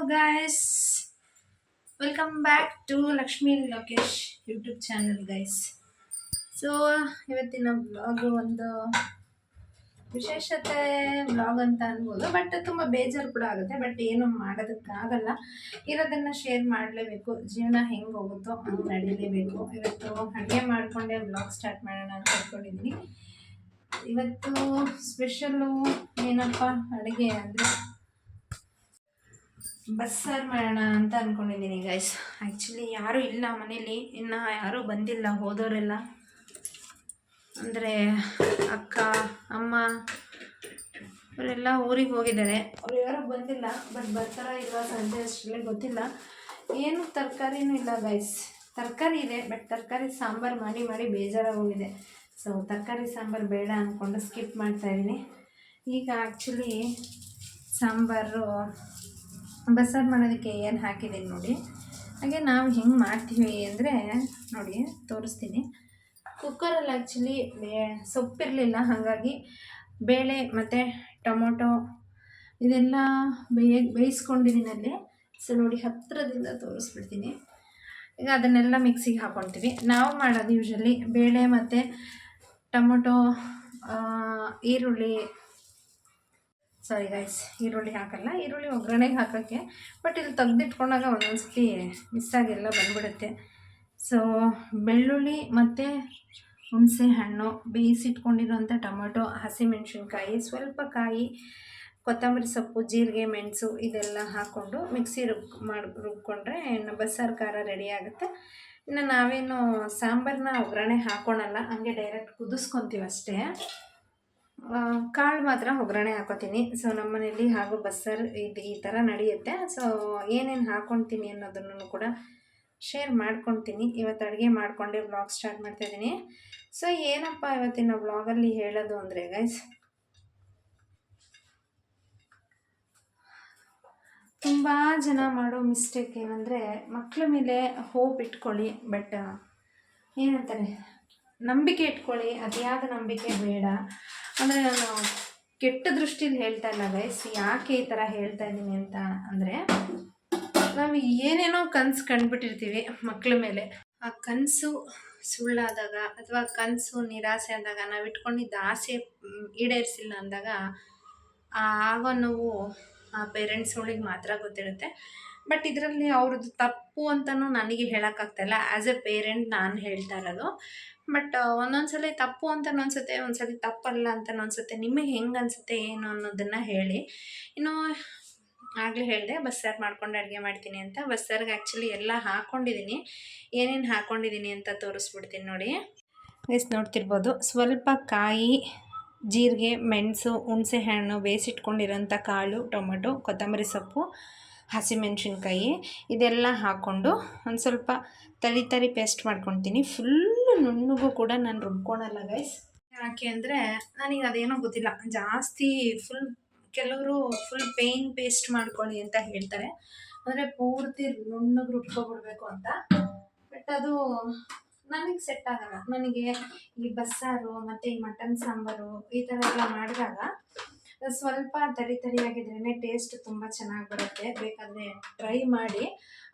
guys, welcome back to Lakshmi Lokesh YouTube channel guys. So ಇವತ್ತಿನ blog ಒಂದು ವಿಶೇಷತೆ blog ಅಂತ ಅನ್ಬೋದು, ಬಟ್ ತುಂಬ ಬೇಜಾರು ಕೂಡ ಆಗುತ್ತೆ. ಬಟ್ ಏನು ಮಾಡೋದಕ್ಕಾಗಲ್ಲ, ಇರೋದನ್ನು ಶೇರ್ ಮಾಡಲೇಬೇಕು. ಜೀವನ ಹೆಂಗೆ ಹೋಗುತ್ತೋ ಹಂಗೆ ನಡೀಲೇಬೇಕು. ಇವತ್ತು ಅಡುಗೆ ಮಾಡಿಕೊಂಡೆ ಬ್ಲಾಗ್ ಸ್ಟಾರ್ಟ್ ಮಾಡೋಣ ಅಂತ ಅಂದ್ಕೊಂಡಿದ್ದೀನಿ. ಇವತ್ತು ಸ್ಪೆಷಲ್ಲು ಏನಪ್ಪ ಅಡುಗೆ ಅಂದರೆ ಬಸ್ಸಾರು ಮಾಡೋಣ ಅಂತ ಅಂದ್ಕೊಂಡಿದ್ದೀನಿ ಗೈಸ್. ಆ್ಯಕ್ಚುಲಿ ಯಾರೂ ಇಲ್ಲ ಮನೇಲಿ, ಇನ್ನು ಯಾರೂ ಬಂದಿಲ್ಲ. ಹೋದವರೆಲ್ಲ ಅಂದರೆ ಅಕ್ಕ ಅಮ್ಮ ಅವರೆಲ್ಲ ಊರಿಗೆ ಹೋಗಿದ್ದಾರೆ. ಅವ್ರು ಯಾರೂ ಬಂದಿಲ್ಲ, ಬಟ್ ಬರ್ತಾರ ಇಲ್ಲ ಸಂಜೆ ಅಷ್ಟರಲ್ಲಿ ಗೊತ್ತಿಲ್ಲ. ಏನು ತರಕಾರಿನೂ ಇಲ್ಲ ಗೈಸ್. ತರಕಾರಿ ಇದೆ, ಬಟ್ ತರಕಾರಿ ಸಾಂಬಾರು ಮಾಡಿ ಮಾಡಿ ಬೇಜಾರಾಗೋಗಿದೆ. ಸೊ ತರಕಾರಿ ಸಾಂಬಾರು ಬೇಡ ಅಂದ್ಕೊಂಡು ಸ್ಕಿಪ್ ಮಾಡ್ತಾಯಿದ್ದೀನಿ. ಈಗ ಆ್ಯಕ್ಚುಲಿ ಸಾಂಬಾರು ಬಸ್ಸಾರು ಮಾಡೋದಕ್ಕೆ ಏನು ಹಾಕಿದ್ದೀನಿ ನೋಡಿ. ಹಾಗೆ ನಾವು ಹೆಂಗೆ ಮಾಡ್ತೀವಿ ಅಂದರೆ ನೋಡಿ ತೋರಿಸ್ತೀನಿ. ಕುಕ್ಕರಲ್ಲಿ ಆ್ಯಕ್ಚುಲಿ ಸೊಪ್ಪಿರಲಿಲ್ಲ, ಹಾಗಾಗಿ ಬೇಳೆ ಮತ್ತು ಟೊಮೊಟೊ ಇದೆಲ್ಲ ಬೇಯಿಸ್ಕೊಂಡಿದ್ದೀನಿ ಅಲ್ಲಿ. ಸೊ ನೋಡಿ ಹತ್ತಿರದಿಂದ ತೋರಿಸ್ಬಿಡ್ತೀನಿ. ಈಗ ಅದನ್ನೆಲ್ಲ ಮಿಕ್ಸಿಗೆ ಹಾಕ್ಕೊಳ್ತೀವಿ. ನಾವು ಮಾಡೋದು ಯೂಶ್ವಲಿ ಬೇಳೆ ಮತ್ತು ಟೊಮೊಟೊ, ಸಾರಿ ಗೈಸ್, ಈರುಳ್ಳಿ ಹಾಕಲ್ಲ. ಈರುಳ್ಳಿ ಒಗ್ಗರಣೆಗೆ ಹಾಕೋಕ್ಕೆ, ಬಟ್ ಇಲ್ಲಿ ತೆಗ್ದಿಟ್ಕೊಂಡಾಗ ಒಂದೊಂದು ಸತಿ ಮಿಸ್ಸಾಗೆಲ್ಲ ಬಂದ್ಬಿಡುತ್ತೆ. ಸೊ ಬೆಳ್ಳುಳ್ಳಿ ಮತ್ತು ಹುಣಸೆ ಹಣ್ಣು, ಬೇಯಿಸಿಟ್ಕೊಂಡಿರೋಂಥ ಟೊಮೊಟೊ, ಹಸಿಮೆಣ್ಸಿನ್ಕಾಯಿ, ಸ್ವಲ್ಪ ಕಾಯಿ, ಕೊತ್ತಂಬರಿ ಸೊಪ್ಪು, ಜೀರಿಗೆ, ಮೆಣಸು ಇದೆಲ್ಲ ಹಾಕ್ಕೊಂಡು ಮಿಕ್ಸಿ ರುಬ್ಕೊಂಡ್ರೆ ಇನ್ನು ಬಸ್ಸಾರು ಖಾರ ರೆಡಿ ಆಗುತ್ತೆ. ಇನ್ನು ನಾವೇನು ಸಾಂಬಾರನ್ನ ಒಗ್ಗರಣೆ ಹಾಕ್ಕೊಳಲ್ಲ, ಹಂಗೆ ಡೈರೆಕ್ಟ್ ಕುದಿಸ್ಕೊತೀವಿ ಅಷ್ಟೇ. ಕಾಳು ಮಾತ್ರ ಒಗ್ಗರಣೆ ಹಾಕೋತೀನಿ. ಸೊ ನಮ್ಮ ಮನೇಲಿ ಹಾಗೂ ಬಸ್ಸಾರು ಈ ಥರ ನಡೆಯುತ್ತೆ. ಸೊ ಏನೇನು ಹಾಕ್ಕೊತೀನಿ ಅನ್ನೋದನ್ನು ಕೂಡ ಶೇರ್ ಮಾಡ್ಕೊತೀನಿ. ಇವತ್ತು ಅಡುಗೆ ಮಾಡಿಕೊಂಡೆ ವ್ಲಾಗ್ ಸ್ಟಾರ್ಟ್ ಮಾಡ್ತಾಯಿದ್ದೀನಿ. ಸೊ ಏನಪ್ಪ ಇವತ್ತಿನ ವ್ಲಾಗಲ್ಲಿ ಹೇಳೋದು ಅಂದರೆ ಗೈಸ್, ತುಂಬ ಜನ ಮಾಡೋ ಮಿಸ್ಟೇಕ್ ಏನಂದರೆ ಮಕ್ಕಳ ಮೇಲೆ ಹೋಪ್ ಇಟ್ಕೊಳ್ಳಿ, ಬಟ್ ಏನಂತಾರೆ ನಂಬಿಕೆ ಇಟ್ಕೊಳ್ಳಿ, ಅತಿಯಾದ ನಂಬಿಕೆ ಬೇಡ. ಅಂದರೆ ನಾನು ಕೆಟ್ಟ ದೃಷ್ಟಿಲಿ ಹೇಳ್ತಾ ಇಲ್ಲ ಗೈಸ್. ಯಾಕೆ ಈ ಥರ ಹೇಳ್ತಾ ಇದ್ದೀನಿ ಅಂತ ಅಂದರೆ, ನಾವು ಏನೇನೋ ಕನಸು ಕಂಡುಬಿಟ್ಟಿರ್ತೀವಿ ಮಕ್ಕಳ ಮೇಲೆ. ಆ ಕನಸು ಸುಳ್ಳಾದಾಗ ಅಥವಾ ಕನಸು ನಿರಾಸೆ ಆದಾಗ, ನಾವು ಇಟ್ಕೊಂಡಿದ್ದ ಆಸೆ ಈಡೇರಿಸಿಲ್ಲ ಅಂದಾಗ ಆಗೋ ನೋವು ಆ ಪೇರೆಂಟ್ಸ್ಗಳಿಗೆ ಮಾತ್ರ ಗೊತ್ತಿರುತ್ತೆ. ಬಟ್ ಇದರಲ್ಲಿ ಅವ್ರದ್ದು ತಪ್ಪು ಅಂತಲೂ ನನಗೆ ಹೇಳೋಕ್ಕಾಗ್ತಾಯಿಲ್ಲ. ಆ್ಯಸ್ ಎ ಪೇರೆಂಟ್ ನಾನು ಹೇಳ್ತಾ ಇರೋದು. ಬಟ್ ಒಂದೊಂದು ಸಲ ತಪ್ಪು ಅಂತಲೂ ಅನಿಸುತ್ತೆ, ಒಂದು ಸಲ ತಪ್ಪಲ್ಲ ಅಂತಲೂ ಅನಿಸುತ್ತೆ. ನಿಮಗೆ ಹೆಂಗೆ ಅನಿಸುತ್ತೆ ಏನು ಅನ್ನೋದನ್ನು ಹೇಳಿ. ಇನ್ನು ಆಗಲೇ ಹೇಳಿದೆ ಬಸ್ಸಾರು ಮಾಡ್ಕೊಂಡು ಅಡುಗೆ ಮಾಡ್ತೀನಿ ಅಂತ. ಬಸ್ಸಾರಿಗೆ ಆ್ಯಕ್ಚುಲಿ ಎಲ್ಲ ಹಾಕ್ಕೊಂಡಿದ್ದೀನಿ. ಏನೇನು ಹಾಕ್ಕೊಂಡಿದ್ದೀನಿ ಅಂತ ತೋರಿಸ್ಬಿಡ್ತೀನಿ ನೋಡಿ. ನೋಡ್ತಿರ್ಬೋದು, ಸ್ವಲ್ಪ ಕಾಯಿ, ಜೀರಿಗೆ, ಮೆಣಸು, ಹುಣಸೆ ಹಣ್ಣು, ಬೇಯಿಸಿಟ್ಕೊಂಡಿರೋಂಥ ಕಾಳು, ಟೊಮೆಟೊ, ಕೊತ್ತಂಬರಿ ಸೊಪ್ಪು, ಹಸಿಮೆಣ್ಸಿನ್ಕಾಯಿ ಇದೆಲ್ಲ ಹಾಕ್ಕೊಂಡು ಒಂದು ಸ್ವಲ್ಪ ತರಿ ಪೇಸ್ಟ್ ಮಾಡ್ಕೊತೀನಿ. ಫುಲ್ಲು ನುಣ್ಣಗೂ ಕೂಡ ನಾನು ರುಬ್ಕೊಳಲ್ಲ ಗೈಸ್. ಯಾಕೆ ಅಂದರೆ ನನಗೆ ಅದೇನೋ ಗೊತ್ತಿಲ್ಲ, ಜಾಸ್ತಿ ಕೆಲವರು ಫುಲ್ ಪೇನ್ ಪೇಸ್ಟ್ ಮಾಡ್ಕೊಳ್ಳಿ ಅಂತ ಹೇಳ್ತಾರೆ, ಅಂದರೆ ಪೂರ್ತಿ ನುಣ್ಣಗೆ ರುಬ್ಕೊಬಿಡ್ಬೇಕು ಅಂತ. ಬಟ್ ಅದು ನನಗೆ ಸೆಟ್ ಆಗಲ್ಲ. ನನಗೆ ಈ ಬಸ್ಸಾರು ಮತ್ತು ಈ ಮಟನ್ ಸಾಂಬಾರು ಈ ಥರ ಎಲ್ಲ ಮಾಡಿದಾಗ ಸ್ವಲ್ಪ ತರಿಯಾಗಿದ್ರೇ ಟೇಸ್ಟ್ ತುಂಬ ಚೆನ್ನಾಗಿ ಬರುತ್ತೆ. ಬೇಕಾದರೆ ಟ್ರೈ ಮಾಡಿ.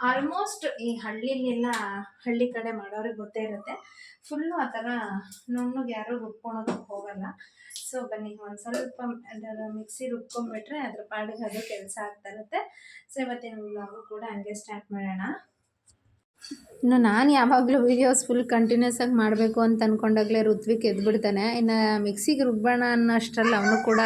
ಆಲ್ಮೋಸ್ಟ್ ಈ ಹಳ್ಳಿ ಕಡೆ ಮಾಡೋರಿಗೆ ಗೊತ್ತೇ ಇರುತ್ತೆ. ಫುಲ್ಲು ಆ ಥರ ನುಣ್ಣಗೆ ಯಾರೂ ರುಬ್ಕೊಳೋದಕ್ಕೆ ಹೋಗಲ್ಲ. ಸೊ ಬನ್ನಿ, ಒಂದು ಸ್ವಲ್ಪ ಅದರ ಮಿಕ್ಸಿ ರುಬ್ಕೊಂಡ್ಬಿಟ್ರೆ ಅದ್ರ ಪಾಡಿಗೆ ಅದು ಕೆಲಸ ಆಗ್ತಾ ಇರುತ್ತೆ. ಸೊ ಇವತ್ತಿನ ವ್ಲಾಗು ಕೂಡ ಹಂಗೆ ಸ್ಟಾರ್ಟ್ ಮಾಡೋಣ. ಇನ್ನು ನಾನು ಯಾವಾಗಲೂ ವೀಡಿಯೋಸ್ ಫುಲ್ ಕಂಟಿನ್ಯೂಸ್ ಆಗಿ ಮಾಡಬೇಕು ಅಂತ ಅಂದ್ಕೊಂಡಾಗಲೇ ಋತ್ವಿಕ್ ಎದ್ಬಿಡ್ತಾನೆ. ಇನ್ನು ಮಿಕ್ಸಿಗೆ ರುಬ್ಬೋಣ ಅನ್ನೋಷ್ಟರಲ್ಲಿ ಅವನು ಕೂಡ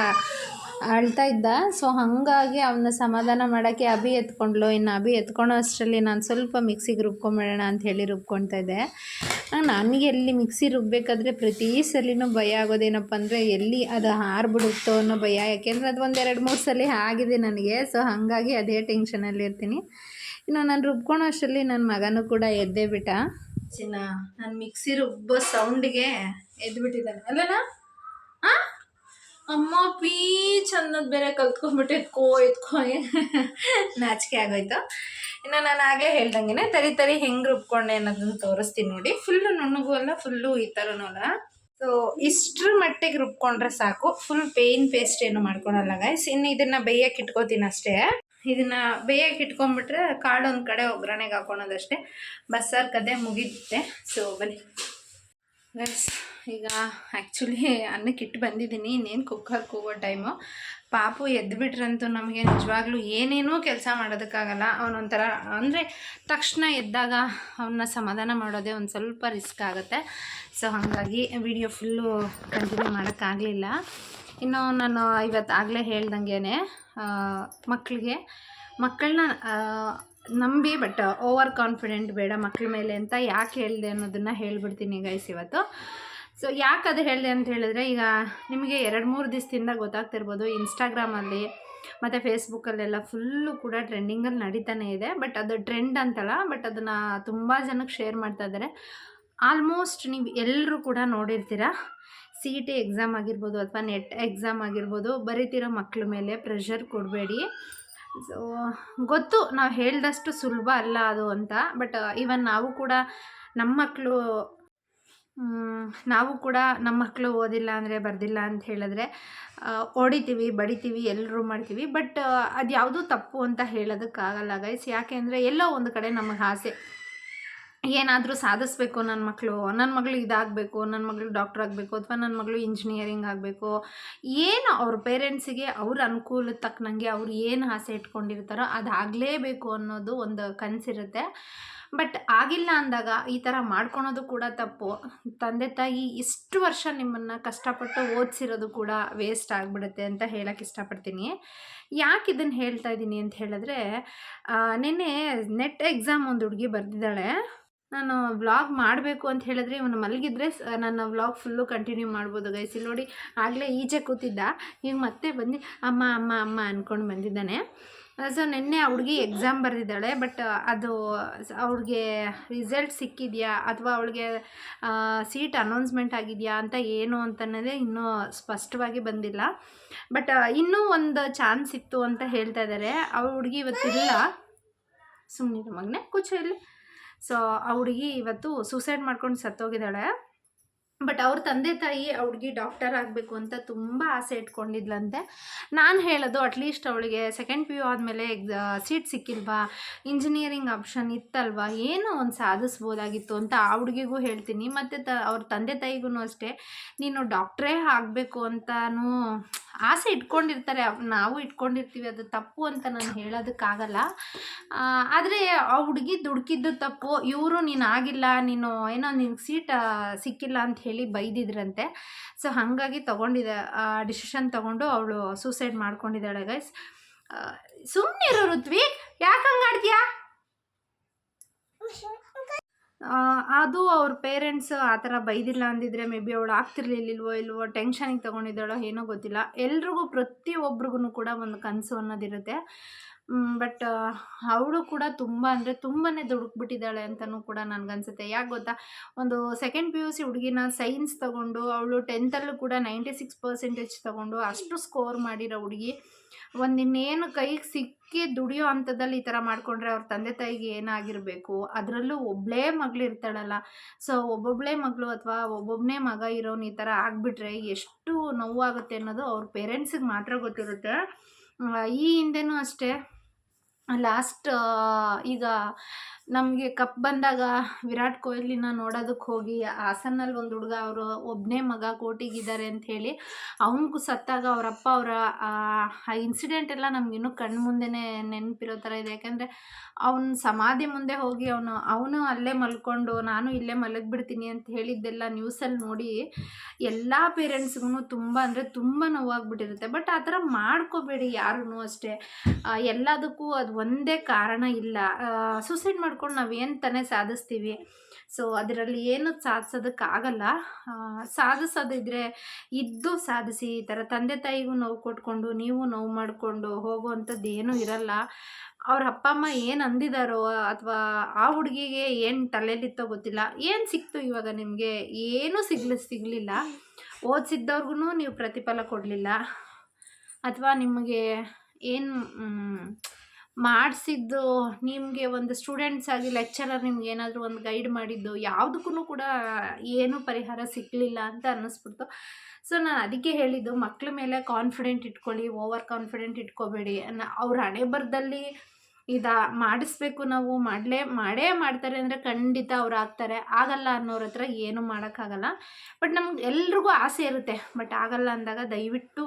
ಅಳ್ತಾ ಇದ್ದ. ಸೊ ಹಾಗಾಗಿ ಅವನ್ನ ಸಮಾಧಾನ ಮಾಡೋಕ್ಕೆ ಅಭಿ ಎತ್ಕೊಂಡ್ಲು. ಇನ್ನು ಅಭಿ ಎತ್ಕೊಳೋ ಅಷ್ಟರಲ್ಲಿ ನಾನು ಸ್ವಲ್ಪ ಮಿಕ್ಸಿಗೆ ರುಬ್ಕೊಂಬೇಡೋಣ ಅಂತ ಹೇಳಿ ರುಬ್ಕೊಳ್ತಾ ಇದ್ದೆ. ನನಗೆ ಎಲ್ಲಿ ಮಿಕ್ಸಿ ರುಬ್ಬೇಕಾದ್ರೆ ಪ್ರತಿ ಸಲಿನೂ ಭಯ ಆಗೋದೇನಪ್ಪ ಅಂದರೆ ಎಲ್ಲಿ ಅದು ಹಾರ್ಬಿಡುತ್ತೋ ಅನ್ನೋ ಭಯ. ಯಾಕೆಂದರೆ ಅದು ಒಂದು 2-3 ಸಲ ಆಗಿದೆ ನನಗೆ. ಸೊ ಹಾಗಾಗಿ ಅದೇ ಟೆನ್ಷನಲ್ಲಿ ಇರ್ತೀನಿ. ಇನ್ನು ನಾನು ರುಬ್ಕೊಳೋ ಅಷ್ಟರಲ್ಲಿ ನನ್ನ ಮಗನೂ ಕೂಡ ಎದ್ದೇ ಬಿಟ್ಟ. ನಾನು ಮಿಕ್ಸಿ ರುಬ್ಬೋ ಸೌಂಡಿಗೆ ಎದ್ಬಿಟ್ಟಿದ್ದಾನೆ ಅಲ್ಲನಾ. ಅಮ್ಮ ಪೀಚ್ ಅನ್ನೋದು ಬೇರೆ ಕಲ್ತ್ಕೊಂಡ್ಬಿಟ್ಟು ಎತ್ಕೋ ನಾಚಿಕೆ ಆಗೋಯ್ತು. ಇನ್ನು ನಾನು ಆಗಲೇ ಹೇಳ್ದಂಗೆ ತರಿ ಹೆಂಗೆ ರುಬ್ಕೊಂಡೆ ಅನ್ನೋದನ್ನು ತೋರಿಸ್ತೀನಿ ನೋಡಿ. ಫುಲ್ಲು ನುಣ್ಣಗೂ ಅಲ್ಲ, ಫುಲ್ಲು ಈ ಥರನೂ ಅಲ್ಲ. ಸೊ ಇಷ್ಟರ ಮಟ್ಟಿಗೆ ರುಬ್ಕೊಂಡ್ರೆ ಸಾಕು. ಫುಲ್ ಪೇನ್ ಪೇಸ್ಟ್ ಏನು ಮಾಡ್ಕೊಳಲ್ಲ ಗೈಸ್. ಇನ್ನು ಇದನ್ನು ಬೇಯಕ್ಕೆ ಇಟ್ಕೋತೀನಿ ಅಷ್ಟೇ. ಇದನ್ನು ಬೇಯಕ್ಕೆ ಇಟ್ಕೊಂಡ್ಬಿಟ್ರೆ ಕಾಳು ಒಂದು ಕಡೆ ಒಗ್ಗರಣೆಗೆ ಹಾಕೊಳೋದಷ್ಟೇ. ಬಸ್ಸಾರು ಕತೆ ಮುಗಿಯುತ್ತೆ. ಸೊ ಬನ್ನಿ ಗೈಸ್, ಈಗ ಆ್ಯಕ್ಚುಲಿ ಅನ್ನಕ್ಕೆ ಇಟ್ಟು ಬಂದಿದ್ದೀನಿ. ಇನ್ನೇನು ಕುಕ್ಕರ್ಗೆ ಹೋಗೋ ಟೈಮು. ಪಾಪು ಎದ್ದುಬಿಟ್ರಂತೂ ನಮಗೆ ನಿಜವಾಗ್ಲೂ ಏನೇನೂ ಕೆಲಸ ಮಾಡೋದಕ್ಕಾಗಲ್ಲ. ಅವನೊಂಥರ ಅಂದರೆ ತಕ್ಷಣ ಎದ್ದಾಗ ಅವನ್ನ ಸಮಾಧಾನ ಮಾಡೋದೇ ಒಂದು ಸ್ವಲ್ಪ ರಿಸ್ಕ್ ಆಗುತ್ತೆ. ಸೊ ಹಾಗಾಗಿ ವಿಡಿಯೋ ಫುಲ್ಲು ಕಂಟಿನ್ಯೂ ಮಾಡೋಕ್ಕಾಗಲಿಲ್ಲ. ಇನ್ನು ನಾನು ಇವತ್ತಾಗಲೇ ಹೇಳ್ದಂಗೆ ಮಕ್ಕಳನ್ನ ನಂಬಿ ಬಟ್ ಓವರ್ ಕಾನ್ಫಿಡೆಂಟ್ ಬೇಡ ಮಕ್ಕಳ ಮೇಲೆ ಅಂತ ಯಾಕೆ ಹೇಳಿದೆ ಅನ್ನೋದನ್ನು ಹೇಳ್ಬಿಡ್ತೀನಿ ಗೈಸ್ ಇವತ್ತು. ಸೊ ಯಾಕೆ ಅದು ಹೇಳಿದೆ ಅಂತ ಹೇಳಿದ್ರೆ, ಈಗ ನಿಮಗೆ 2-3 ದಿವಸದಿಂದ ಗೊತ್ತಾಗ್ತಿರ್ಬೋದು, ಇನ್ಸ್ಟಾಗ್ರಾಮಲ್ಲಿ ಮತ್ತು ಫೇಸ್ಬುಕ್ಕಲ್ಲೆಲ್ಲ ಫುಲ್ಲು ಕೂಡ ಟ್ರೆಂಡಿಂಗಲ್ಲಿ ನಡೀತಾನೆ ಇದೆ. ಬಟ್ ಅದು ಟ್ರೆಂಡ್ ಅಂತಲ್ಲ, ಬಟ್ ಅದನ್ನು ತುಂಬ ಜನಕ್ಕೆ ಶೇರ್ ಮಾಡ್ತಾ ಇದ್ದಾರೆ. ಆಲ್ಮೋಸ್ಟ್ ನೀವು ಎಲ್ಲರೂ ಕೂಡ ನೋಡಿರ್ತೀರ. CET ಎಕ್ಸಾಮ್ ಆಗಿರ್ಬೋದು ಅಥವಾ ನೆಟ್ ಎಕ್ಸಾಮ್ ಆಗಿರ್ಬೋದು, ಬರೀತಿರೋ ಮಕ್ಕಳ ಮೇಲೆ ಪ್ರೆಷರ್ ಕೊಡಬೇಡಿ. ಸೊ ಗೊತ್ತು ನಾವು ಹೇಳಿದಷ್ಟು ಸುಲಭ ಅಲ್ಲ ಅದು ಅಂತ. ಬಟ್ ಈವನ್ ನಾವು ಕೂಡ ನಮ್ಮ ಮಕ್ಕಳು ಓದಿಲ್ಲ ಅಂದರೆ ಬರ್ದಿಲ್ಲ ಅಂತ ಹೇಳಿದ್ರೆ ಹೊಡಿತೀವಿ, ಬಡಿತೀವಿ, ಎಲ್ಲರೂ ಮಾಡ್ತೀವಿ. ಬಟ್ ಅದು ಯಾವುದೂ ತಪ್ಪು ಅಂತ ಹೇಳೋದಕ್ಕಾಗಲ್ಲ ಗೈಸ್. ಯಾಕೆ ಅಂದರೆ ಎಲ್ಲೋ ಒಂದು ಕಡೆ ನಮಗೆ ಆಸೆ, ಏನಾದರೂ ಸಾಧಿಸ್ಬೇಕು, ನನ್ನ ಮಗಳು ಇದಾಗಬೇಕು, ನನ್ನ ಮಗಳು ಡಾಕ್ಟರ್ ಆಗಬೇಕು, ಅಥವಾ ನನ್ನ ಮಗಳು ಇಂಜಿನಿಯರಿಂಗ್ ಆಗಬೇಕು, ಏನು ಅವ್ರ ಪೇರೆಂಟ್ಸಿಗೆ ಅವ್ರ ಅನುಕೂಲದ ತಕ್ಕನಂಗೆ ಅವ್ರು ಏನು ಆಸೆ ಇಟ್ಕೊಂಡಿರ್ತಾರೋ ಅದಾಗಲೇಬೇಕು ಅನ್ನೋದು ಒಂದು ಕನಸಿರುತ್ತೆ. ಬಟ್ ಆಗಿಲ್ಲ ಅಂದಾಗ ಈ ಥರ ಮಾಡ್ಕೊಳೋದು ಕೂಡ ತಪ್ಪು. ತಂದೆ ತಾಯಿ ಇಷ್ಟು ವರ್ಷ ನಿಮ್ಮನ್ನು ಕಷ್ಟಪಟ್ಟು ಓದಿಸಿರೋದು ಕೂಡ ವೇಸ್ಟ್ ಆಗಿಬಿಡುತ್ತೆ ಅಂತ ಹೇಳೋಕ್ಕೆ ಇಷ್ಟಪಡ್ತೀನಿ. ಯಾಕೆ ಇದನ್ನು ಹೇಳ್ತಾ ಇದ್ದೀನಿ ಅಂತ ಹೇಳಿದ್ರೆ, ನಿನ್ನೆ ನೆಟ್ ಎಕ್ಸಾಮ್ ಒಂದು ಹುಡುಗಿ ಬರೆದಿದ್ದಾಳೆ. ನಾನು ವ್ಲಾಗ್ ಮಾಡಬೇಕು ಅಂತ ಹೇಳಿದ್ರೆ ಇವನು ಮಲಗಿದ್ರೆ ನನ್ನ ವ್ಲಾಗ್ ಫುಲ್ಲು ಕಂಟಿನ್ಯೂ ಮಾಡ್ಬೋದು ಗೈಸ್. ಇಲ್ಲಿ ನೋಡಿ, ಆಗಲೇ ಈಚೆ ಕೂತಿದ್ದ, ಈಗ ಮತ್ತೆ ಬಂದು ಅಮ್ಮ ಅಮ್ಮ ಅಮ್ಮ ಅಂದ್ಕೊಂಡು ಬಂದಿದ್ದಾನೆ. ಸೊ ನಿನ್ನೆ ಆ ಹುಡುಗಿ ಎಕ್ಸಾಮ್ ಬರೆದಿದ್ದಾಳೆ. ಬಟ್ ಅದು ಅವ್ಳಿಗೆ ರಿಸಲ್ಟ್ ಸಿಕ್ಕಿದೆಯಾ ಅಥವಾ ಅವಳಿಗೆ ಸೀಟ್ ಅನೌನ್ಸ್ಮೆಂಟ್ ಆಗಿದೆಯಾ ಅಂತ ಏನು ಅಂತನ್ನೋದೇ ಇನ್ನೂ ಸ್ಪಷ್ಟವಾಗಿ ಬಂದಿಲ್ಲ. ಬಟ್ ಇನ್ನೂ ಒಂದು ಚಾನ್ಸ್ ಇತ್ತು ಅಂತ ಹೇಳ್ತಾ ಇದ್ದಾರೆ. ಆ ಹುಡುಗಿ ಇವತ್ತಿಲ್ಲ, ಸುಮ್ಮನೆ ಮಗನೇ ಕೂಚಲ್ಲಿ. ಸೊ ಆ ಹುಡುಗಿ ಇವತ್ತು ಸೂಸೈಡ್ ಮಾಡ್ಕೊಂಡು ಸತ್ತೋಗಿದ್ದಾಳೆ. ಬಟ್ ಅವ್ರ ತಂದೆ ತಾಯಿ ಆ ಹುಡುಗಿ ಡಾಕ್ಟರ್ ಆಗಬೇಕು ಅಂತ ತುಂಬ ಆಸೆ ಇಟ್ಕೊಂಡಿದ್ಲಂತೆ. ನಾನು ಹೇಳೋದು, ಅಟ್ಲೀಸ್ಟ್ ಅವಳಿಗೆ ಸೆಕೆಂಡ್ PU ಆದಮೇಲೆ ಸೀಟ್ ಸಿಕ್ಕಿಲ್ವಾ, ಇಂಜಿನಿಯರಿಂಗ್ ಆಪ್ಷನ್ ಇತ್ತಲ್ವಾ, ಏನೋ ಒಂದು ಸಾಧಿಸ್ಬೋದಾಗಿತ್ತು ಅಂತ ಆ ಹುಡುಗಿಗೂ ಹೇಳ್ತೀನಿ. ಮತ್ತು ಅವ್ರ ತಂದೆ ತಾಯಿಗೂ ಅಷ್ಟೇ, ನೀನು ಡಾಕ್ಟ್ರೇ ಆಗಬೇಕು ಅಂತಲೂ ಆಸೆ ಇಟ್ಕೊಂಡಿರ್ತಾರೆ, ನಾವು ಇಟ್ಕೊಂಡಿರ್ತೀವಿ. ಅದು ತಪ್ಪು ಅಂತ ನಾನು ಹೇಳೋದಕ್ಕಾಗಲ್ಲ. ಆದರೆ ಆ ಹುಡುಗಿ ದುಡುಕಿದ್ದು ತಪ್ಪು. ಇವರು ನೀನು ಆಗಿಲ್ಲ, ನೀನು ಏನೋ ನಿನ್ಗೆ ಸೀಟ್ ಸಿಕ್ಕಿಲ್ಲ ಅಂತ ಹೇಳಿ ಬೈದಿದ್ರಂತೆ. ಸೊ ಹಾಗಾಗಿ ಡಿಸಿಷನ್ ತೊಗೊಂಡು ಅವಳು ಸೂಸೈಡ್ ಮಾಡ್ಕೊಂಡಿದ್ದಾಳೆ ಗೈಸ್. ಸುಮ್ಮನೆ ಇರೋ ಋತ್ವಿ, ಯಾಕೆ ಹಂಗೆ ಆಡ್ತೀಯಾ? ಅದು ಅವ್ರ ಪೇರೆಂಟ್ಸ್ ಆ ಥರ ಬೈದಿಲ್ಲ ಅಂದಿದ್ರೆ ಮೇ ಬಿ ಅವಳು ಆಗ್ತಿರ್ಲಿಲ್ವೋ ಟೆನ್ಷನಿಗೆ ತೊಗೊಂಡಿದ್ದಾಳೋ ಏನೋ ಗೊತ್ತಿಲ್ಲ. ಎಲ್ರಿಗೂ ಪ್ರತಿಯೊಬ್ರಿಗೂ ಕೂಡ ಒಂದು ಕನಸು ಅನ್ನೋದಿರುತ್ತೆ. ಬಟ್ ಅವಳು ಕೂಡ ತುಂಬ ಅಂದರೆ ತುಂಬಾ ದುಡುಕ್ಬಿಟ್ಟಿದ್ದಾಳೆ ಅಂತಲೂ ಕೂಡ ನನಗನ್ಸುತ್ತೆ. ಯಾಕೆ ಗೊತ್ತಾ, ಒಂದು ಸೆಕೆಂಡ್ PUC ಹುಡುಗಿನ ಸೈನ್ಸ್ ತೊಗೊಂಡು ಅವಳು 10th ಕೂಡ 96% ತೊಗೊಂಡು ಅಷ್ಟು ಸ್ಕೋರ್ ಮಾಡಿರೋ ಹುಡುಗಿ ಇನ್ನೇನು ಕೈಗೆ ಸಿಕ್ಕಿ ದುಡಿಯೋ ಅಂಥದ್ದಲ್ಲಿ ಈ ಥರ ಮಾಡಿಕೊಂಡ್ರೆ ಅವ್ರ ತಂದೆ ತಾಯಿಗೆ ಏನಾಗಿರಬೇಕು. ಅದರಲ್ಲೂ ಒಬ್ಬಳೇ ಮಗಳು ಇರ್ತಾಳಲ್ಲ. ಸೊ ಒಬ್ಬೊಬ್ಬಳೇ ಮಗಳು ಅಥವಾ ಒಬ್ಬೊಬ್ಬನೇ ಮಗ ಇರೋನು ಈ ಥರ ಆಗಿಬಿಟ್ರೆ ಎಷ್ಟು ನೋವಾಗುತ್ತೆ ಅನ್ನೋದು ಅವ್ರ ಪೇರೆಂಟ್ಸಿಗೆ ಮಾತ್ರ ಗೊತ್ತಿರುತ್ತೆ. ಈ ಹಿಂದೆನೂ ಅಷ್ಟೇ, ಲಾಸ್ಟ್ ಈಗ ನಮಗೆ ಕಪ್ ಬಂದಾಗ ವಿರಾಟ್ ಕೊಹ್ಲಿನ ನೋಡೋದಕ್ಕೆ ಹೋಗಿ ಹಾಸನಲ್ಲಿ ಒಂದು ಹುಡುಗ, ಅವರು ಒಬ್ಬನೇ ಮಗ ಕೋಟಿಗಿದ್ದಾರೆ ಅಂಥೇಳಿ ಅವನಿಗೂ ಸತ್ತಾಗ ಅವರಪ್ಪ ಆ ಇನ್ಸಿಡೆಂಟ್ ಎಲ್ಲ ನಮಗಿನ್ನೂ ಕಣ್ಣು ಮುಂದೆನೇ ನೆನಪಿರೋ ಥರ ಇದೆ. ಯಾಕೆಂದರೆ ಅವನ ಸಮಾಧಿ ಮುಂದೆ ಹೋಗಿ ಅವನು ಅಲ್ಲೇ ಮಲ್ಕೊಂಡು ನಾನು ಇಲ್ಲೇ ಮಲಗಿಬಿಡ್ತೀನಿ ಅಂತ ಹೇಳಿದ್ದೆಲ್ಲ ನ್ಯೂಸಲ್ಲಿ ನೋಡಿ ಎಲ್ಲ ಪೇರೆಂಟ್ಸ್ಗೂ ತುಂಬ ಅಂದರೆ ತುಂಬ ನೋವಾಗ್ಬಿಟ್ಟಿರುತ್ತೆ. ಬಟ್ ಆ ಥರ ಮಾಡ್ಕೋಬೇಡಿ ಯಾರೂ ಅಷ್ಟೇ. ಎಲ್ಲದಕ್ಕೂ ಅದು ಒಂದೇ ಕಾರಣ ಇಲ್ಲ. ಸೂಸೈಡ್ ಮಾಡ್ಕೊಂಡು ನಾವೇನು ತಾನೇ ಸಾಧಿಸ್ತೀವಿ. ಸೊ ಅದರಲ್ಲಿ ಏನು ಸಾಧಿಸೋದಕ್ಕಾಗಲ್ಲ. ಸಾಧಿಸೋದಿದ್ರೆ ಇದ್ದು ಸಾಧಿಸಿ. ಈ ಥರ ತಂದೆ ತಾಯಿಗೂ ನೋವು ಕೊಟ್ಕೊಂಡು ನೀವು ನೋವು ಮಾಡಿಕೊಂಡು ಹೋಗುವಂಥದ್ದು ಏನೂ ಇರಲ್ಲ. ಅವ್ರ ಅಪ್ಪ ಅಮ್ಮ ಏನು ಅಂದಿದ್ದಾರೋ ಅಥವಾ ಆ ಹುಡುಗಿಗೆ ಏನು ತಲೆಯಲ್ಲಿತ್ತೋ ಗೊತ್ತಿಲ್ಲ, ಏನು ಸಿಕ್ತು ಇವಾಗ ನಿಮಗೆ, ಏನೂ ಸಿಗಲಿಲ್ಲ. ಓದಿಸಿದ್ದವ್ರಿಗೂ ನೀವು ಪ್ರತಿಫಲ ಕೊಡಲಿಲ್ಲ, ಅಥವಾ ನಿಮಗೆ ಏನು ಮಾಡಿಸಿದ್ದು, ನಿಮಗೆ ಒಂದು ಸ್ಟೂಡೆಂಟ್ಸ್ ಆಗಿ ಲೆಕ್ಚರರ್ ನಿಮ್ಗೆ ಏನಾದರೂ ಒಂದು ಗೈಡ್ ಮಾಡಿದ್ದು ಯಾವುದಕ್ಕೂ ಕೂಡ ಏನೂ ಪರಿಹಾರ ಸಿಕ್ಕಲಿಲ್ಲ ಅಂತ ಅನ್ನಿಸ್ಬಿಡ್ತು. ಸೊ ನಾನು ಅದಕ್ಕೆ ಹೇಳಿದ್ದು, ಮಕ್ಳ ಮೇಲೆ ಕಾನ್ಫಿಡೆಂಟ್ ಇಟ್ಕೊಳ್ಳಿ, ಓವರ್ ಕಾನ್ಫಿಡೆಂಟ್ ಇಟ್ಕೋಬೇಡಿ. ಅವ್ರ ಹಣೆ ಬರದಲ್ಲಿ ಮಾಡಿಸ್ಬೇಕು, ನಾವು ಮಾಡೇ ಮಾಡ್ತಾರೆ ಅಂದರೆ ಖಂಡಿತ ಅವ್ರು ಆಗ್ತಾರೆ. ಆಗಲ್ಲ ಅನ್ನೋರ ಹತ್ರ ಏನೂ ಮಾಡೋಕ್ಕಾಗಲ್ಲ. ಬಟ್ ನಮ್ಗೆ ಎಲ್ರಿಗೂ ಆಸೆ ಇರುತ್ತೆ, ಬಟ್ ಆಗಲ್ಲ ಅಂದಾಗ ದಯವಿಟ್ಟು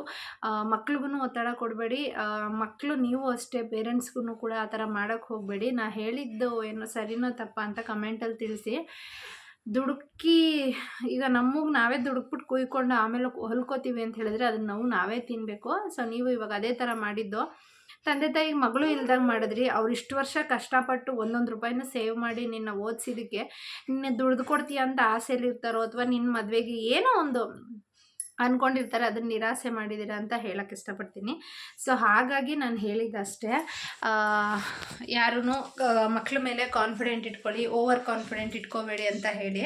ಮಕ್ಳಿಗೂ ಒತ್ತಡ ಕೊಡಬೇಡಿ. ಮಕ್ಕಳು ನೀವು ಅಷ್ಟೇ, ಪೇರೆಂಟ್ಸ್ಗೂ ಕೂಡ ಆ ಥರ ಮಾಡೋಕ್ಕೆ ಹೋಗಬೇಡಿ. ನಾ ಹೇಳಿದ್ದು ಏನೋ ಸರಿನೋ ತಪ್ಪ ಅಂತ ಕಮೆಂಟಲ್ಲಿ ತಿಳಿಸಿ. ದುಡುಕಿ ಈಗ ನಾವೇ ದುಡುಕ್ಬಿಟ್ಟು ಕುಯ್ಕೊಂಡು ಆಮೇಲೆ ಹೊಲ್ಕೋತೀವಿ ಅಂತ ಹೇಳಿದ್ರೆ ಅದನ್ನು ನಾವೇ ತಿನ್ನಬೇಕು. ಸೊ ನೀವು ಇವಾಗ ಅದೇ ಥರ ಮಾಡಿದ್ದು. ತಂದೆ ತಾಯಿಗೆ ಮಗಳು ಇಲ್ದಂಗೆ ಮಾಡಿದ್ರಿ. ಅವ್ರು ಇಷ್ಟು ವರ್ಷ ಕಷ್ಟಪಟ್ಟು ಒಂದೊಂದು ರೂಪಾಯಿನ ಸೇವ್ ಮಾಡಿ ನಿನ್ನ ಓದಿಸಿದ್ದಕ್ಕೆ ನಿನ್ನೆ ದುಡ್ದು ಕೊಡ್ತೀಯ ಅಂತ ಆಸೆಯಲ್ಲಿರ್ತಾರೋ, ಅಥವಾ ನಿನ್ನ ಮದುವೆಗೆ ಏನೋ ಒಂದು ಅಂದ್ಕೊಂಡಿರ್ತಾರೆ, ಅದನ್ನು ನಿರಾಸೆ ಮಾಡಿದ್ದೀರಾ ಅಂತ ಹೇಳೋಕ್ಕೆ ಇಷ್ಟಪಡ್ತೀನಿ. ಸೊ ಹಾಗಾಗಿ ನಾನು ಹೇಳಿದ್ದಷ್ಟೇ, ಯಾರೂ ಮಕ್ಳ ಮೇಲೆ ಕಾನ್ಫಿಡೆಂಟ್ ಇಟ್ಕೊಳ್ಳಿ, ಓವರ್ ಕಾನ್ಫಿಡೆಂಟ್ ಇಟ್ಕೋಬೇಡಿ ಅಂತ ಹೇಳಿ.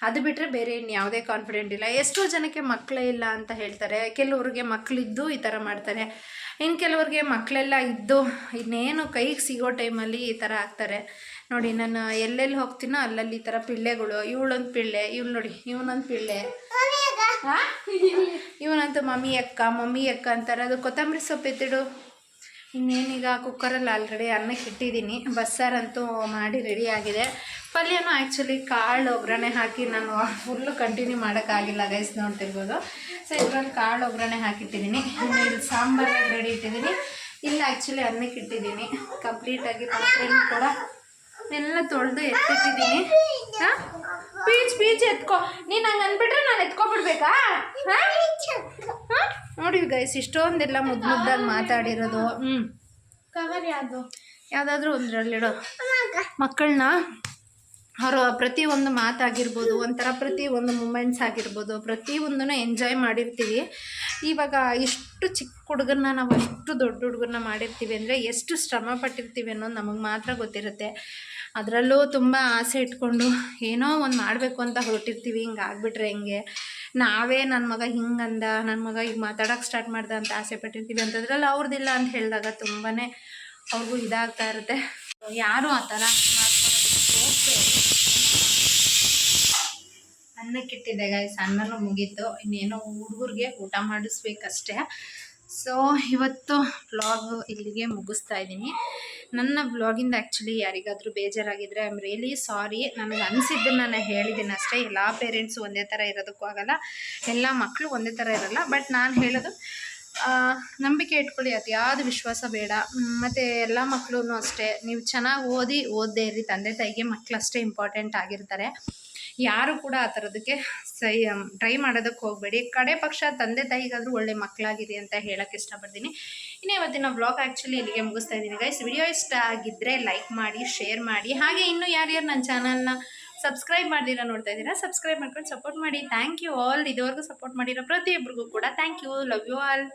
ಅದು ಬಿಟ್ಟರೆ ಬೇರೆ ಇನ್ಯಾವುದೇ ಕಾನ್ಫಿಡೆಂಟ್ ಇಲ್ಲ. ಎಷ್ಟೋ ಜನಕ್ಕೆ ಮಕ್ಕಳೇ ಇಲ್ಲ ಅಂತ ಹೇಳ್ತಾರೆ. ಕೆಲವ್ರಿಗೆ ಮಕ್ಕಳಿದ್ದು ಈ ಥರ ಮಾಡ್ತಾರೆ. ಇನ್ನು ಕೆಲವ್ರಿಗೆ ಮಕ್ಕಳೆಲ್ಲ ಇದ್ದು ಇನ್ನೇನು ಕೈಗೆ ಸಿಗೋ ಟೈಮಲ್ಲಿ ಈ ಥರ ಆಗ್ತಾರೆ. ನೋಡಿ, ನಾನು ಎಲ್ಲೆಲ್ಲಿ ಹೋಗ್ತೀನೋ ಅಲ್ಲಲ್ಲಿ ಈ ಥರ ಪಿಳ್ಳೆಗಳು. ಇವಳೊಂದು ಪಿಳ್ಳೆ, ಇವಳು ನೋಡಿ, ಇವನೊಂದು ಪಿಳ್ಳೆ, ಇವನಂತೂ ಮಮ್ಮಿ ಅಕ್ಕ ಅಂತಾರೆ. ಅದು ಕೊತ್ತಂಬರಿ ಸೊಪ್ಪು ಎತ್ತಿಡು. ಇನ್ನೇನೀಗ ಕುಕ್ಕರಲ್ಲಿ ಆಲ್ರೆಡಿ ಅನ್ನಕ್ಕೆ ಇಟ್ಟಿದ್ದೀನಿ. ಬಸ್ಸಾರಂತೂ ಮಾಡಿ ರೆಡಿ ಆಗಿದೆ. ಪಲ್ಯನೂ ಆ್ಯಕ್ಚುಲಿ ಕಾಳು ಒಗ್ಗರಣೆ ಹಾಕಿ ನಾನು ಫುಲ್ಲು ಕಂಟಿನ್ಯೂ ಮಾಡೋಕ್ಕಾಗಿಲ್ಲ ಗೈಸ್, ನೋಡ್ತಿರ್ಬೋದು. ಸೊ ಇದ್ರಲ್ಲಿ ಕಾಳು ಒಗ್ಗರಣೆ ಹಾಕಿಟ್ಟಿದ್ದೀನಿ. ಇನ್ನು ಇಲ್ಲಿ ಸಾಂಬಾರು ರೆಡಿ ಇಟ್ಟಿದ್ದೀನಿ. ಇಲ್ಲ ಆ್ಯಕ್ಚುಲಿ ಅನ್ನಕ್ಕೆ ಇಟ್ಟಿದ್ದೀನಿ. ಕಂಪ್ಲೀಟಾಗಿ ಪಾತ್ರೆನೂ ಕೂಡ ಎಲ್ಲ ತೊಳೆದು ಎತ್ತಿಟ್ಟಿದ್ದೀನಿ. ಹಾಂ, ಪೀಚ್ ಎತ್ಕೊ. ನೀನು ಹಂಗೆ ಅಂದ್ಬಿಟ್ರೆ ನಾನು ಎತ್ಕೊಬಿಡ್ಬೇಕಾ? ಹಾಂ, ನೋಡಿ ಗೈಸ್, ಇಷ್ಟೊಂದೆಲ್ಲ ಮುದ್ದಾಗಿ ಮಾತಾಡಿರೋದು. ಕವರ್ ಯಾವುದಾದ್ರೂ ಒಂದರಲ್ಲಿಡೋ. ಮಕ್ಕಳನ್ನ ಅವರು ಪ್ರತಿಯೊಂದು ಮಾತಾಗಿರ್ಬೋದು, ಒಂಥರ ಪ್ರತಿಯೊಂದು ಮೂಮೆಂಟ್ಸ್ ಆಗಿರ್ಬೋದು, ಪ್ರತಿಯೊಂದನ್ನು ಎಂಜಾಯ್ ಮಾಡಿರ್ತೀವಿ. ಇವಾಗ ಇಷ್ಟು ಚಿಕ್ಕ ಹುಡುಗರನ್ನ ನಾವು ಅಷ್ಟು ದೊಡ್ಡ ಹುಡುಗರನ್ನ ಮಾಡಿರ್ತೀವಿ ಅಂದರೆ ಎಷ್ಟು ಶ್ರಮ ಪಟ್ಟಿರ್ತೀವಿ ಅನ್ನೋದು ನಮಗೆ ಮಾತ್ರ ಗೊತ್ತಿರುತ್ತೆ. ಅದರಲ್ಲೂ ತುಂಬ ಆಸೆ ಇಟ್ಕೊಂಡು ಏನೋ ಒಂದು ಮಾಡಬೇಕು ಅಂತ ಹೊರಟಿರ್ತೀವಿ. ಹಿಂಗೆ ಆಗಿಬಿಟ್ರೆ ಹೆಂಗೆ, ನಾವೇ ನನ್ನ ಮಗ ಹಿಂಗಂದ, ನನ್ನ ಮಗ ಈಗ ಮಾತಾಡೋಕ್ಕೆ ಸ್ಟಾರ್ಟ್ ಮಾಡ್ದೆ ಅಂತ ಆಸೆ ಪಟ್ಟಿರ್ತೀವಿ. ಅಂಥದ್ರಲ್ಲಿ ಅವ್ರದ್ದಿಲ್ಲ ಅಂತ ಹೇಳಿದಾಗ ತುಂಬಾ ಅವ್ರಿಗೂ ಇದಾಗ್ತಾ ಇರುತ್ತೆ. ಯಾರೂ ಆ ಥರ ಮಾಡ್ಕೊಳ್ಳೋದಕ್ಕೆ ಹೋಗ್ಬೇಡಿ. ಅನ್ನಕ್ಕಿಟ್ಟಿದೆ ಗಾಯ್ಸ್, ಅನ್ನನೂ ಮುಗೀತು. ಇನ್ನೇನೋ ಹುಡುಗರಿಗೆ ಊಟ ಮಾಡಿಸ್ಬೇಕಷ್ಟೇ. ಸೊ ಇವತ್ತು ವ್ಲಾಗ್ ಇಲ್ಲಿಗೆ ಮುಗಿಸ್ತಾ ಇದ್ದೀನಿ. ನನ್ನ ವ್ಲಾಗಿಂದ ಆ್ಯಕ್ಚುಲಿ ಯಾರಿಗಾದರೂ ಬೇಜಾರಾಗಿದ್ದರೆ ಐ ಆಮ್ ರಿಯಲಿ ಸಾರಿ. ನನಗೆ ಅನಿಸಿದ್ದನ್ನು ನಾನು ಹೇಳಿದ್ದೀನಿ ಅಷ್ಟೇ. ಎಲ್ಲ ಪೇರೆಂಟ್ಸು ಒಂದೇ ಥರ ಇರೋದಕ್ಕೂ ಆಗಲ್ಲ, ಎಲ್ಲ ಮಕ್ಕಳು ಒಂದೇ ಥರ ಇರೋಲ್ಲ. ಬಟ್ ನಾನು ಹೇಳೋದು, ನಂಬಿಕೆ ಇಟ್ಕೊಳ್ಳಿ, ಅದ್ಯಾವುದು ವಿಶ್ವಾಸ ಬೇಡ. ಮತ್ತು ಎಲ್ಲ ಮಕ್ಕಳು ಅಷ್ಟೇ, ನೀವು ಚೆನ್ನಾಗಿ ಓದದೇ ಇರಿ, ತಂದೆ ತಾಯಿಗೆ ಮಕ್ಕಳು ಅಷ್ಟೇ ಇಂಪಾರ್ಟೆಂಟ್ ಆಗಿರ್ತಾರೆ. ಯಾರು ಕೂಡ ಆ ಥರದಕ್ಕೆ ಟ್ರೈ ಮಾಡೋದಕ್ಕೆ ಹೋಗಬೇಡಿ. ಕಡೆ ಪಕ್ಷ ತಂದೆ ತಾಯಿಗಾದರೂ ಒಳ್ಳೆ ಮಕ್ಕಳಾಗಿರಿ ಅಂತ ಹೇಳೋಕ್ಕೆ ಇಷ್ಟಪಡ್ತೀನಿ. ಇನ್ನು ಇವತ್ತಿನ ವ್ಲಾಗ್ ಆ್ಯಕ್ಚುಲಿ ಇಲ್ಲಿಗೆ ಮುಗಿಸ್ತಾ ಇದ್ದೀನಿ ಗೈಸ್. ವಿಡಿಯೋ ಇಷ್ಟ ಆಗಿದ್ದರೆ ಲೈಕ್ ಮಾಡಿ, ಶೇರ್ ಮಾಡಿ. ಹಾಗೆ ಇನ್ನೂ ಯಾರ್ಯಾರು ನನ್ನ ಚಾನಲ್ನ ಸಬ್ಸ್ಕ್ರೈಬ್ ಮಾಡಿದಿರ ನೋಡ್ತಾ ಇದ್ದೀರಾ, ಸಬ್ಸ್ಕ್ರೈಬ್ ಮಾಡ್ಕೊಂಡು ಸಪೋರ್ಟ್ ಮಾಡಿ. Thank you all. ಇದುವರೆಗೂ ಸಪೋರ್ಟ್ ಮಾಡಿರೋ ಪ್ರತಿಯೊಬ್ಬರಿಗೂ ಕೂಡ thank you. Love you all.